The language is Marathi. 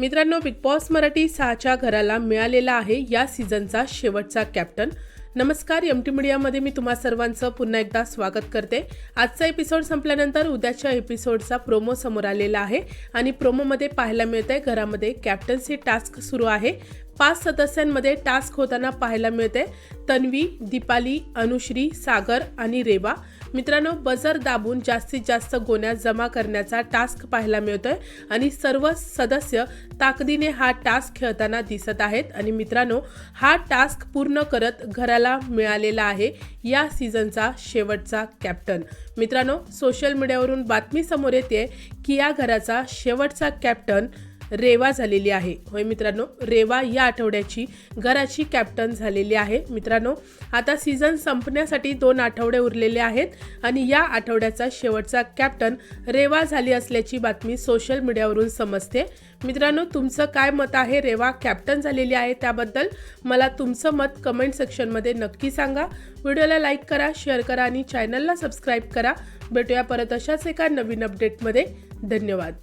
मित्रांनो, बिग बॉस मराठी 6च्या घराला मिळालेला आहे या सीझनचा शेवटचा कॅप्टन. नमस्कार, एमटी मीडियामध्ये मी तुम्हा सर्वांचं पुन्हा एकदा स्वागत करते. आजचा एपिसोड संपल्यानंतर उद्याच्या एपिसोडचा प्रोमो समोर आलेला आहे आणि प्रोमोमध्ये पाहायला मिळतंय घरामध्ये कॅप्टन्सी टास्क सुरू आहे. 5 सदस्यांमध्ये टास्क होताना पाहायला मिळते तन्वी, दीपाली, अनुश्री, सागर आणि रेवा. मित्रांनो, बजर दाबून जास्तीत जास्त गोण्या जमा करण्याचा टास्क पाहायला मिळतोय आणि सर्व सदस्य ताकदीने हा टास्क खेळताना दिसत आहेत. आणि मित्रांनो, हा टास्क पूर्ण करत घराला मिळालेला आहे या सीझनचा शेवटचा कॅप्टन. मित्रांनो, सोशल मीडियावरून बातमी समोर येते की या घराचा शेवटचा कॅप्टन रेवा झालेली आहे. होय मित्रांनो, रेवा या आठवड्याची घराची कॅप्टन झालेली आहे. मित्रांनो, आता सीझन संपण्यासाठी 2 आठवडे उरलेले आहेत आणि या आठवड्याचा शेवटचा कॅप्टन रेवा झाली असल्याची बातमी सोशल मीडियावरून समजते. मित्रांनो, तुमचं काय मत आहे? रेवा कॅप्टन झालेली आहे त्याबद्दल मला तुमचं मत कमेंट सेक्शनमध्ये नक्की सांगा. व्हिडिओला लाईक करा, शेअर करा आणि चॅनलला सबस्क्राईब करा. भेटूया परत अशाच एका नवीन अपडेटमध्ये. धन्यवाद.